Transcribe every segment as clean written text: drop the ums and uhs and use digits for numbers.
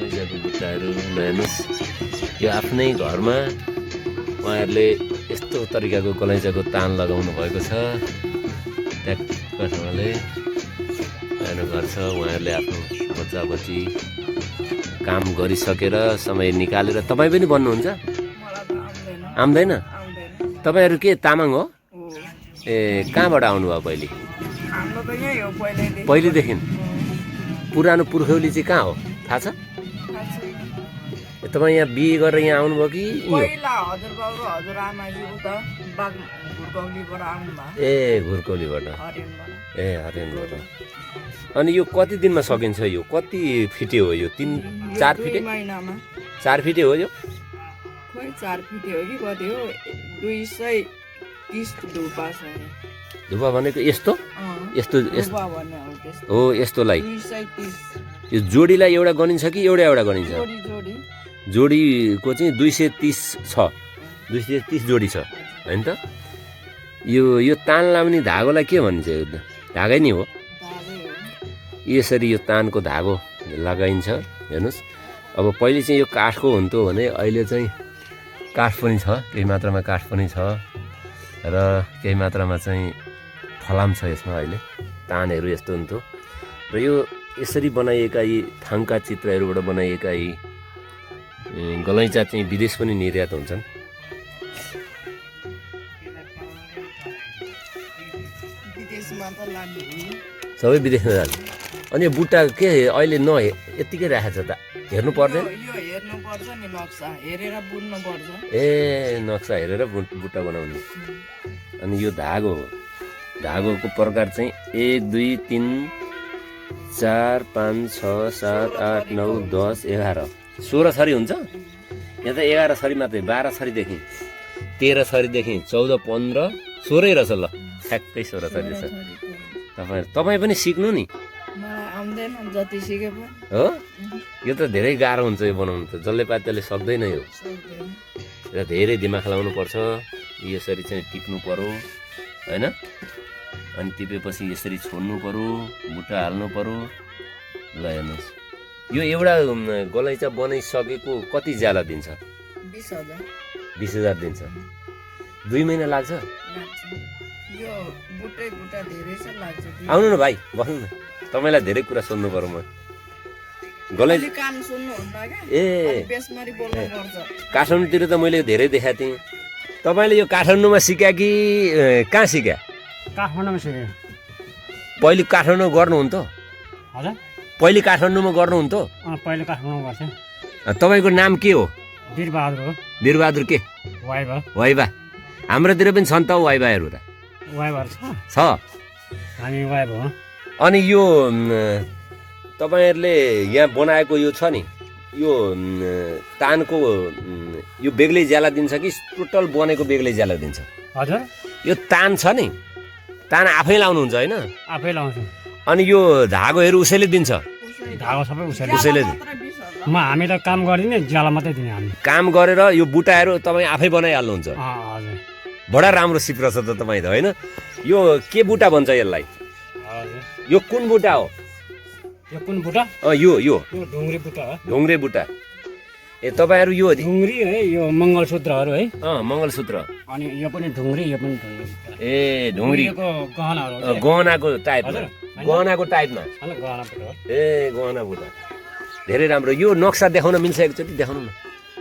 गलैँचाको बुट्टाहरू हेर्नुहोस् यो आफ्नै घरमा उहाँहरूले यस्तो तरिकाको गलैँचाको तान लगाउनु भएको छ। ट्याक्कसँगले हेर्नु छ उहाँहरूले आफ्नो बच्चा बच्ची काम गरिसकेर समय निकालेर। तपाईँ पनि बन्नुहुन्छ? आउँदैन? तपाईँहरू के तामाङ हो? ए कहाँबाट आउनुभयो पहिले? पहिलेदेखि पुरानो पुर्खौली चाहिँ कहाँ हो थाहा छ? तपाईँ यहाँ बिहे गरेर यहाँ आउनुभयो कि? ए घुर्कौलीबाट। ए हरियाणबाट। अनि यो कति दिनमा सकिन्छ? यो कति फिटे हो? यो 3-4 फिटे? 4 फिटे हो यो? 4 फिटे हो कि कति हो? 230 धुपा छ। धुपा भनेको यस्तो यस्तो हो यस्तोलाई 230। यो जोडीलाई एउटा गनिन्छ कि एउटा एउटा गनिन्छ? जोडीको चाहिँ 230 छ। 230 जोडी छ हैन त? यो तान लाउने धागोलाई के भनिन्छ? यो धागै नि हो। यसरी यो तानको धागो लगाइन्छ। हेर्नुहोस् अब पहिले चाहिँ यो काठको हुन्थ्यो भने अहिले चाहिँ काठ पनि छ, केही मात्रामा काठ पनि छ र केही मात्रामा चाहिँ फलाम छ यसमा। अहिले तानहरू यस्तो हुन्थ्यो र यो यसरी बनाइएका यी थाङका चित्रहरूबाट बनाइएका यी गलैँचा चाहिँ विदेश पनि निर्यात हुन्छन्। सबै विदेशमा जान्छ। अनि यो बुट्टा के अहिले यत्तिकै राखेको छ त? हेर्नु पर्दैन? ए नक्सा हेरेर बुट्टा बनाउने। अनि यो धागो हो। धागोको प्रकार चाहिँ 1 2 3 4 5 6 7 8 9 10 11 16 छरी हुन्छ। यहाँ त 11 छरी मात्रै, 12 छरीदेखि 13 छरीदेखि 14 15 16 रहेछ। ल ठ्याक्कै 16 छरी छ। तपाईँ पनि सिक्नु नि। हो यो त धेरै गाह्रो हुन्छ यो बनाउनु त। जसले पाए त्यसले सक्दैन यो। र धेरै दिमाग लाउनु पर्छ। यसरी चाहिँ टिप्नु पर्यो हैन? अनि टिपेपछि यसरी छोड्नु पर्यो, बुट्टा हाल्नु पर्यो। ल हेर्नुहोस् यो एउटा गलैँचा बनाइसकेको कति ज्याला दिन्छ? 20,000 दिन्छ। 2 महिना लाग्छ? आउनु न भाइ बस्नु न। तपाईँलाई धेरै कुरा सोध्नु पर्यो। म ए काठमाडौँतिर त मैले धेरै देखाएको थिएँ। तपाईँले यो काठमाडौँमा सिक्या कि कहाँ सिक्या? काठमाडौँमा सिकेँ। पहिले काठमाडौँ गर्नुहुन्थ्यो? हजुर पहिले काठमाडौँमा गर्नुहुन्थ्यो? पहिले काठमाडौँ गर्थेँ। तपाईँको नाम के हो? वीरबहादुर हो। वीरबहादुर के? वाइबा। हाम्रोतिर पनि छन् त वाइबाहरू त? वाइबाहरू छ। हामी वाइबा हो। अनि यो तपाईँहरूले यहाँ बनाएको यो छ नि यो तानको यो बेग्लै ज्याला दिन्छ कि टोटल बनेको बेग्लै ज्याला दिन्छ? हजुर यो तान छ नि, तान आफै लाउनुहुन्छ होइन? आफै लाउँछु। अनि यो धागोहरू उसैले दिन्छ? धागो सबै उसैले हामी त काम गरिदिने, ज्याला मात्रै दिने हामी। काम गरेर यो बुट्टाहरू तपाईँ आफै बनाइहाल्नुहुन्छ? हजुर। बडा राम्रो सिप रहेछ त तपाईँ त होइन? यो के बुट्टा भन्छ यसलाई? यो कुन बुट्टा हो? यो कुन बुट्टा? यो ढुङ्ग्रे बुट्टा हो। ढुङ्ग्रे बुट्टा। ए तपाईँहरू यो ढुङ्ग्री है, यो मङ्गलसूत्रहरू है। मङ्गलसूत्र। अनि यो पनि ढुङ्ग्री, यो पनि ढुङ्ग्री। ए ढुङ्ग्री गहनाहरू, गहनाको टाइपमा। गहनाको टाइपमा। ए गहना बुट्टा धेरै राम्रो। यो नक्सा देखाउन मिल्छ? एकचोटि देखाउनु न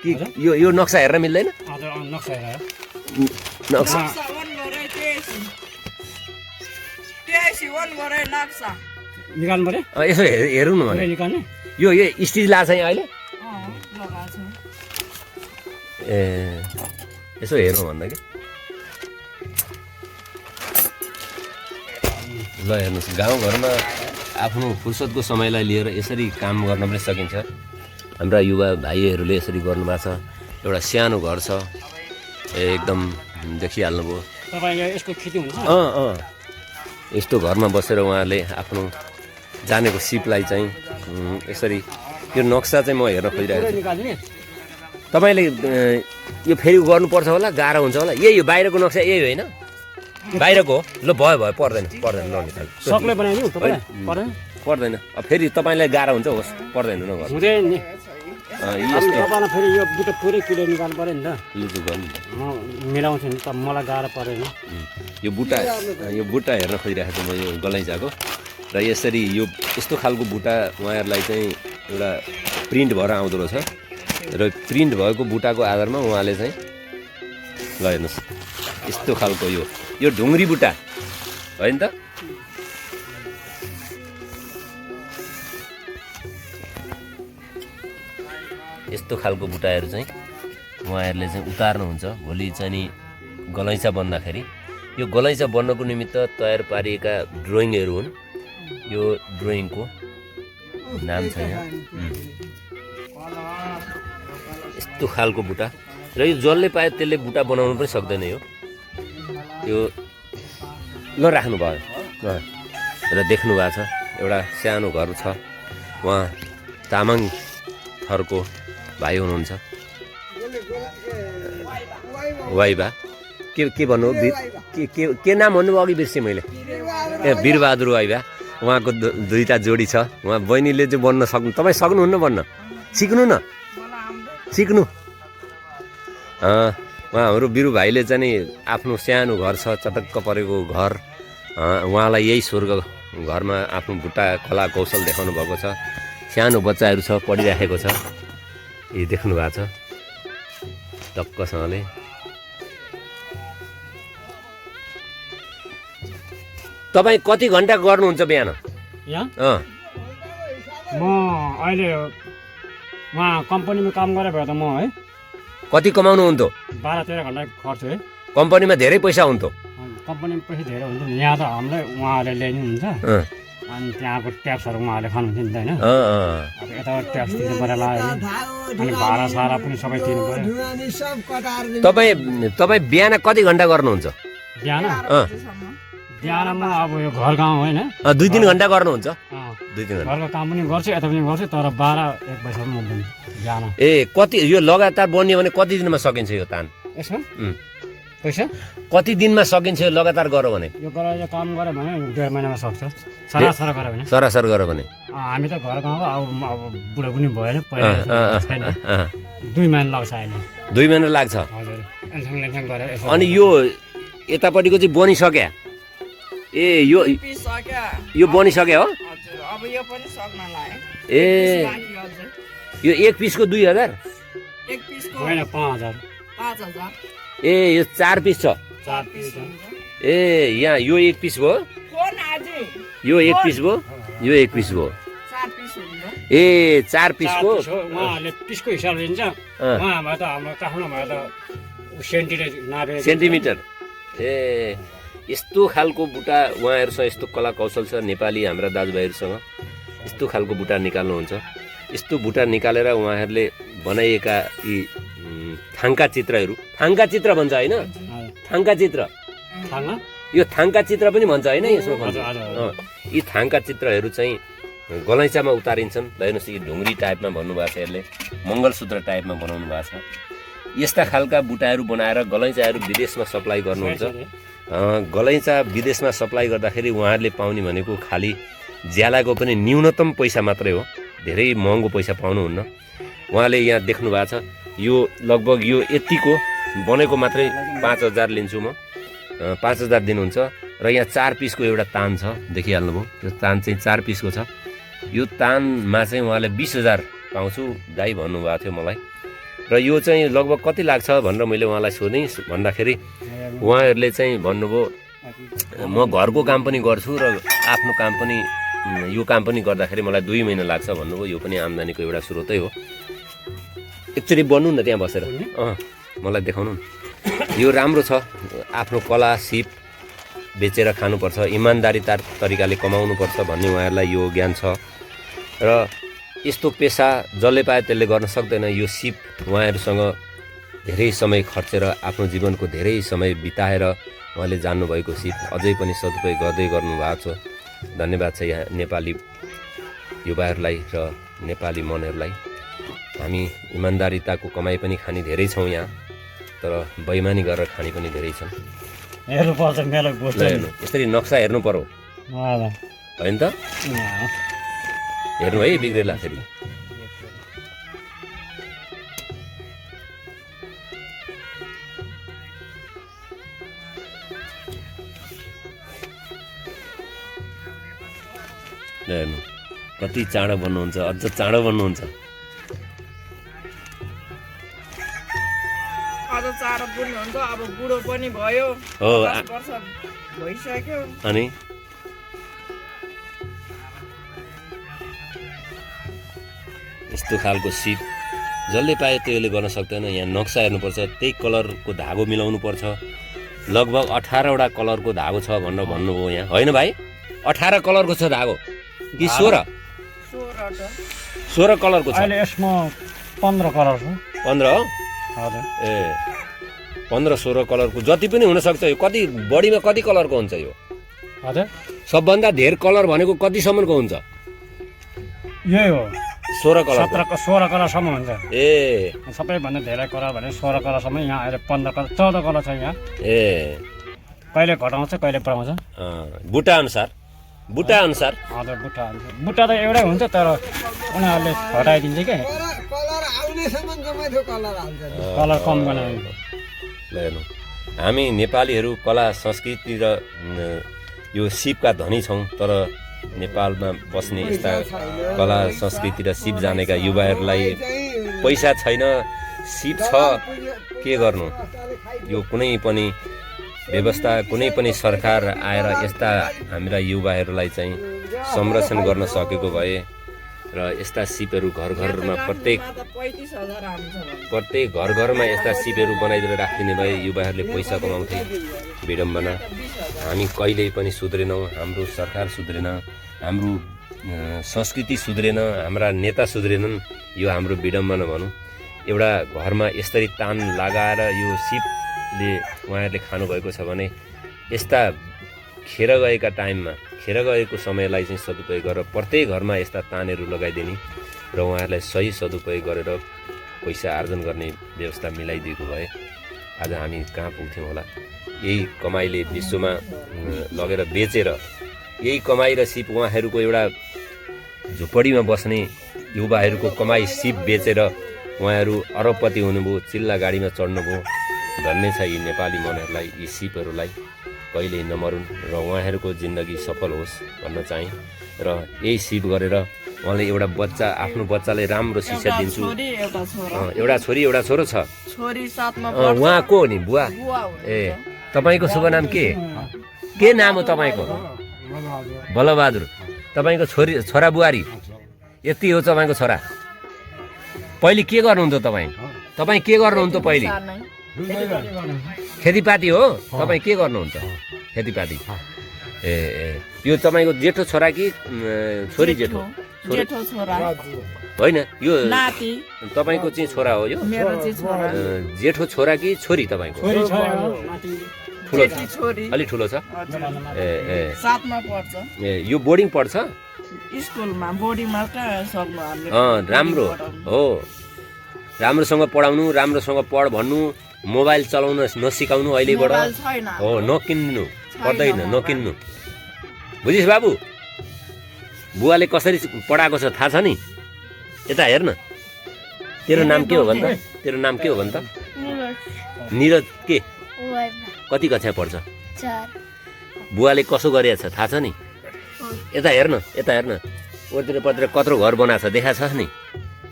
कि यो नक्सा हेरेर मिल्दैन? नक्सा निकाल्नु पर्यो। यसो हेरौँ न भने यो स्टिच लाग्छ यहाँ अहिले? ए यसो हेरौँ भन्दा कि। ल हेर्नुहोस् गाउँघरमा आफ्नो फुर्सदको समयलाई लिएर यसरी काम गर्न पनि सकिन्छ। हाम्रा युवा भाइहरूले यसरी गर्नुभएको छ। एउटा सानो घर छ, एकदम देखिहाल्नुभयो। यस्तो घरमा बसेर उहाँहरूले आफ्नो जानेको सिपलाई चाहिँ यसरी यो नक्सा चाहिँ म हेर्न खोजिरहेको छु। तपाईँले यो फेरि गर्नुपर्छ होला, गाह्रो हुन्छ होला। यही हो बाहिरको नक्सा? यही होइन बाहिरको हो? ल भयो पर्दैन ननिकाल। सक्लै बनाइदिनु? पर्दैन। अब फेरि तपाईँलाई गाह्रो हुन्छ? होस् पर्दैन नगर्नु। यस्तो तपाईँलाई फेरि यो बुटा पुरै किलो निकाल्नु पऱ्यो नि त लुजु गर्नु म मिलाउँछु नि त मलाई गाह्रो परेन यो बुट्टा हेर्न खोजिरहेको छु म यो गलैँचाको र यसरी यो यस्तो खालको बुट्टा उहाँहरूलाई चाहिँ एउटा प्रिन्ट भएर आउँदो रहेछ र प्रिन्ट भएको बुट्टाको आधारमा उहाँले चाहिँ ल हेर्नुहोस् यस्तो खालको यो ढुङ्ग्री बुट्टा होइन त यस्तो खालको बुट्टाहरू चाहिँ उहाँहरूले चाहिँ उतार्नुहुन्छ भोलि चाहिँ नि गलैँचा बन्दाखेरि यो गलैँचा बन्नको निमित्त तयार पारिएका ड्रइङहरू हुन् यो ड्रइङको नाम छ यहाँ यस्तो खालको बुट्टा र यो जसले पायो त्यसले बुट्टा बनाउनु पनि सक्दैन यो ल राख्नुभयो र देख्नु भएको छ एउटा सानो घर छ उहाँ तामाङ थरको भाइ हुनुहुन्छ वाइबा के भन्नु के नाम भन्नु अघि बिर्सेँ मैले ए वीरबहादुर वाइबा उहाँको दुईवटा जोडी छ उहाँ बहिनीले चाहिँ बन्न सक्नु तपाईँ सक्नुहुन्न बन्न सिक्नु न सिक्नु उहाँ हाम्रो बिरु भाइले चाहिँ नि आफ्नो सानो घर छ चटक्क परेको घर उहाँलाई यही स्वर्ग घरमा आफ्नो बुट्टा कला कौशल देखाउनु भएको छ सानो बच्चाहरू छ पढिराखेको छ यी देख्नु भएको छ टक्कसँगले तपाईँ कति घन्टा गर्नुहुन्छ बिहान यहाँ म अहिले उहाँ कम्पनीमा काम गरे भए त म है कति कमाउनुहुन्थ्यो 12-13 घन्टा खर्च है कम्पनीमा धेरै पैसा हुन्थ्यो कम्पनीमा पैसा धेरै हुन्छ यहाँ त हामीलाई उहाँहरूले ल्याइदिनुहुन्छ अनि त्यहाँको ट्याक्सहरू उहाँहरूले खानुहुन्छ नि त होइन अब यताबाट ट्याक्स दिनु पऱ्यो अनि भाडा सारा पनि सबै दिनु पऱ्यो तपाईँ बिहान कति घन्टा गर्नुहुन्छ बिहानमा अब यो घर गाउँ होइन 2-3 घन्टा गर्नुहुन्छ 2-3 घन्टा घरको काम पनि गर्छु यता पनि गर्छु तर 12-1 बजीसम्म म बिहान ए कति यो लगातार बन्यो भने कति दिनमा सकिन्छ यो तान यसमा पैसा कति दिनमा सकिन्छ यो लगातार गऱ्यो भने यो काम गऱ्यो भने 1.5 महिनामा सक्छ सरासर गऱ्यो भने सरासर गऱ्यो भने हामी त घर गाउँको अब बुढो पनि भएन पहिला 2 महिना लाग्छ अहिले 2 महिना लाग्छ हजुर अनि यो यतापट्टिको चाहिँ बनिसक्यो ए यो बनिसक्यो हो अब यो पनि सक्न लाग्यो ए यो एक पिसको 2000 एक पिसको होइन 5000 ए यो 4 पिस छ 4 पिस ए यहाँ यो एक पिस भयो यो एक पिस भयो यो एक पिस भयो 4 पिस हुन्छ ए 4 पिसको उहाँहरूले पिसको हिसाबले दिन्छ उहाँमा त हाम्रो काठमाडौँमा त सेन्टिमिटर ए यस्तो खालको बुट्टा उहाँहरूसँग यस्तो कला कौशल छ नेपाली हाम्रा दाजुभाइहरूसँग यस्तो खालको बुट्टा निकाल्नुहुन्छ यस्तो बुट्टा निकालेर उहाँहरूले बनाइएका यी थाङ्का चित्र भन्छ होइन थाङ्का चित्र यो थाङ्का चित्र पनि भन्छ होइन यसो भन्छ यी थाङ्का चित्रहरू चाहिँ गलैँचामा उतारिन्छन् हेर्नुहोस् यी ढुङ्ग्री टाइपमा भन्नुभएको छ यसले मङ्गलसूत्र टाइपमा बनाउनु भएको छ यस्ता खालका बुट्टाहरू बनाएर गलैँचाहरू विदेशमा सप्लाई गर्नुहुन्छ गलैँचा विदेशमा सप्लाई गर्दाखेरि उहाँहरूले पाउने भनेको खालि ज्यालाको पनि न्यूनतम पैसा मात्रै हो धेरै महँगो पैसा पाउनुहुन्न उहाँले यहाँ देख्नु भएको छ यो लगभग यो यतिको बनेको मात्रै 5000 लिन्छु म 5000 दिनुहुन्छ र यहाँ 4 पिसको एउटा तान छ देखिहाल्नुभयो यो तान चाहिँ 4 पिसको छ यो तानमा चाहिँ उहाँले 20000 पाउँछु दाइ भन्नुभएको थियो मलाई र यो चाहिँ लगभग कति लाग्छ भनेर मैले उहाँलाई सोधेँ भन्दाखेरि उहाँहरूले चाहिँ भन्नुभयो म घरको काम पनि गर्छु र आफ्नो काम पनि यो काम पनि गर्दाखेरि मलाई 2 महिना लाग्छ भन्नुभयो यो पनि आम्दानीको एउटा स्रोतै हो एकचोटि बन्नु न त्यहाँ बसेर मलाई देखाउनु यो राम्रो छ आफ्नो कला सिप बेचेर खानुपर्छ इमान्दारिता तरिकाले कमाउनुपर्छ भन्ने उहाँहरूलाई यो ज्ञान छ र यस्तो पेसा जसले पाए त्यसले गर्न सक्दैन यो सिप उहाँहरूसँग धेरै समय खर्चेर आफ्नो जीवनको धेरै समय बिताएर उहाँले जान्नुभएको सिप अझै पनि सदुपयोग गर्दै गर्नुभएको छ धन्यवाद छ यहाँ नेपाली युवाहरूलाई र नेपाली मनहरूलाई हामी इमान्दारिताको कमाइ पनि खाने धेरै छौँ यहाँ तर बैमानी गरेर खाने पनि धेरै छन् यसरी नक्सा हेर्नु पर्यो होइन त हेर्नु है बिग्रेला फेरि हेर्नु कति चाँडो बन्नुहुन्छ, अझ चाँडो बन्नुहुन्छ। अझ चाँडो बुझ्नुहुन्छ। अब बुढो पनि भयो, हो 10 वर्ष भइसक्यो। अनि यस्तो खालको सिप जसले पायो त्यसले गर्न सक्दैन। यहाँ नक्सा हेर्नुपर्छ, त्यही कलरको धागो मिलाउनु पर्छ। लगभग 18वटा कलरको धागो छ भनेर भन्नुभयो यहाँ, होइन भाइ? 18 कलरको छ धागो कि 16? 16 कलरको छ। अहिले यसमा 15 कलर छ। 15 हो? हजुर। ए 15-16 कलरको जति पनि हुनसक्छ। यो कति बढीमा कति कलरको हुन्छ यो? हजुर। सबभन्दा धेर कलर भनेको कतिसम्मको हुन्छ? यही हो 16 कलर। 16 कलरसम्म हुन्छ। ए सबैभन्दा धेरै कलर भने 16 कलरसम्म। यहाँ अहिले 15 कलर 14 कलर छ यहाँ। ए कहिले घटाउँछ कहिले बढाउँछ। बुट्टा अनुसार हजुर बुट्टा त एउटै हुन्छ तर उनीहरूले घटाइदिन्छ कि कलर आउनेसम्म जम्मै थियो कलर हाल्छ। कलर कम बनायो। ल हेर्नु, हामी नेपालीहरू कला संस्कृति र यो सिपका धनी छौँ, तर नेपालमा बस्ने यस्ता कला संस्कृति र सिप जानेका युवाहरूलाई पैसा छैन, सिप छ, के गर्नु? यो कुनै पनि व्यवस्था, कुनै पनि सरकार आएर यस्ता हाम्रा युवाहरूलाई चाहिँ संरक्षण गर्न सकेको भए र यस्ता सिपहरू घर घरमा प्रत्येक 35,000 आउँछ भने प्रत्येक घर घरमा यस्ता सिपहरू बनाइदिएर राखिदिने भए युवाहरूले पैसा कमाउँथे। विडम्बना, हामी कहिल्यै पनि सुध्रेनौँ, हाम्रो सरकार सुध्रेन, हाम्रो संस्कृति सुध्रेन, हाम्रा नेता सुध्रेनन्। यो हाम्रो विडम्बना भनौँ। एउटा घरमा यसरी तान लगाएर यो सिपले उहाँहरूले खानुभएको छ भने यस्ता खेर गएका टाइममा, खेर गएको समयलाई चाहिँ सदुपयोग गरेर प्रत्येक घरमा यस्ता तानहरू लगाइदिने र उहाँहरूलाई सही सदुपयोग गरेर पैसा आर्जन गर्ने व्यवस्था मिलाइदिएको भए आज हामी कहाँ पुग्थ्यौँ होला। यही कमाइले विश्वमा लगेर बेचेर, यही कमाइ र सिप उहाँहरूको एउटा झुपडीमा बस्ने युवाहरूको कमाइ सिप बेचेर उहाँहरू अरबपति हुनुभयो, चिल्ला गाडीमा चढ्नुभयो। धन्य छ यी नेपाली मनहरूलाई, यी सिपहरूलाई कहिल्यै नमरुन् र उहाँहरूको जिन्दगी सफल होस् भन्न चाहेँ। र यही सिप गरेर उहाँले एउटा बच्चा, आफ्नो बच्चालाई राम्रो शिक्षा दिन्छु। एउटा छोरी एउटा छोरो छ। छोरी 7 मा उहाँ को हो नि? बुवा? ए तपाईँको शुभ नाम के नाम हो तपाईँको? बलबहादुर। तपाईँको छोरा बुहारी यति हो तपाईँको छोरा? पहिले के गर्नुहुन्थ्यो तपाईँ के गर्नुहुन्थ्यो पहिले? खेतीपाती हो? तपाईँ के गर्नुहुन्छ? खेतीपाती। ए यो तपाईँको जेठो छोरा कि छोरी? जेठो छोरा होइन, यो नाति तपाईँको चाहिँ छोरा हो? यो मेरो चाहिँ छोरा। जेठो छोरा कि छोरी तपाईँको? ठुलो छ, अलि ठुलो छ। ए 7 मा पढ्छ। ए यो बोर्डिङ पढ्छ? स्कुलमा बोर्डिङमा कहाँ सक्नु हामीले। राम्रो हो, राम्रोसँग पढाउनु, राम्रोसँग पढ भन्नु, मोबाइल चलाउन नसिकाउनु अहिलेबाट हो, नकिन्नु पर्दैन, नकिन्नु। बुझिस् बाबु? बुवाले कसरी पढाएको छ थाहा छ नि? यता हेर्न, तेरो नाम के हो भन् त? तेरो नाम के हो भन् त? निरज के? कति कक्षा पढ्छ? 4। बुवाले कसो गरेछ थाहा छ नि? यता हेर्न, यता हेर्न, ओतिर पतिर कत्रो घर बनाएको छ देखा छस् नि?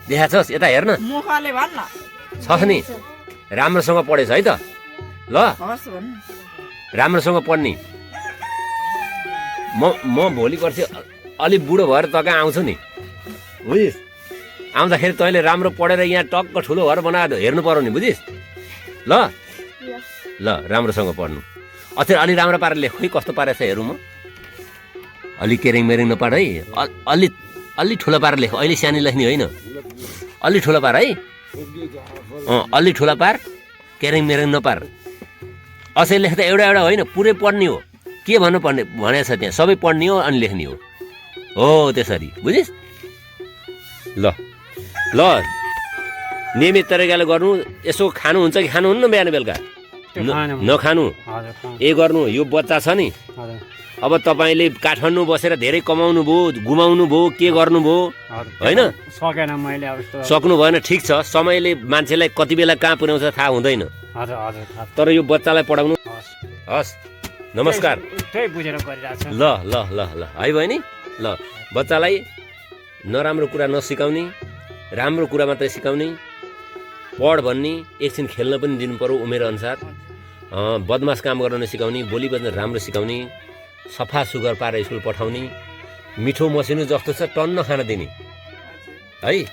देखा छस्? यता हेर्न, मुखले भन्न छस् नि? राम्रोसँग पढेछ है त? ल हस् भन्न। राम्रोसँग पढ्ने। म भोलि पर्सि अलि बुढो भएर त कहाँ आउँछु नि, बुझिस्? आउँदाखेरि तैँले राम्रो पढेर यहाँ टक्क ठुलो घर बनाएर हेर्नु पर्यो नि, बुझिस्? ल ल राम्रोसँग पढ्नु। अझै अलि राम्रो पारेर लेख। खोइ कस्तो पारेछ हेरौँ म। अलि केरेङ मेरेङ नपार है, अलि ठुलो पारेर लेख। अहिले सानो लेख्ने होइन, अलि ठुलो पार है। अलि ठुलो पार, केरेङ मेरेङ नपार। असै लेख्दा एउटा एउटा होइन, पुरै पढ्ने हो। के भन्नु पर्ने भनेको छ त्यहाँ, सबै पढ्ने हो अनि लेख्ने हो त्यसरी, बुझिस्? ल ल नियमित तरिकाले गर्नु। यसो खानुहुन्छ कि खानुहुन्न बिहान बेलुका? नखानु, ए गर्नु। यो बच्चा छ नि, अब तपाईँले काठमाडौँ बसेर धेरै कमाउनु भयो, गुमाउनु भयो, के गर्नुभयो होइन? सकेन मैले। अब सक्नु भएन, ठिक छ। समयले मान्छेलाई कति बेला कहाँ पुर्याउँछ थाहा हुँदैन। तर यो बच्चालाई पढाउनु। हस्, नमस्कार। त्यही बुझेर गरिरहेको छ। ल ल ल ल है बहिनी, ल बच्चालाई नराम्रो कुरा नसिकाउने, राम्रो कुरा मात्रै सिकाउने, पढ भन्ने, एकछिन खेल्न पनि दिनु पर्यो उमेरअनुसार, बदमास काम गर्न नसिकाउने, बोली बज्न राम्रो सिकाउने, सफा सुग्घर पारेर स्कुल पठाउने, मिठो मसिनो जस्तो छ टन्न खान दिने है।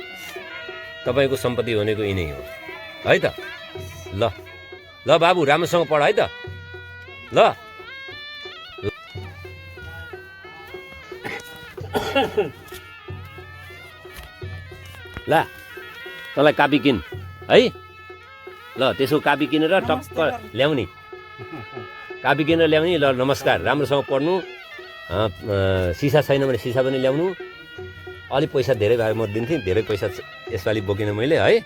तपाईँको सम्पत्ति भनेको यिनै हो है त। ल ल बाबु राम्रोसँग पढ है त। ल ला तँलाई कापी किन है। ल त्यसो कापी किनेर टक्क ल्याउने, कापी किनेर ल्याउने। ल नमस्कार, राम्रोसँग पढ्नु। सिसा छैन भने सिसा पनि ल्याउनु। अलिक पैसा धेरै भए म दिन्थेँ, धेरै पैसा यसपालि बोकिनँ मैले है।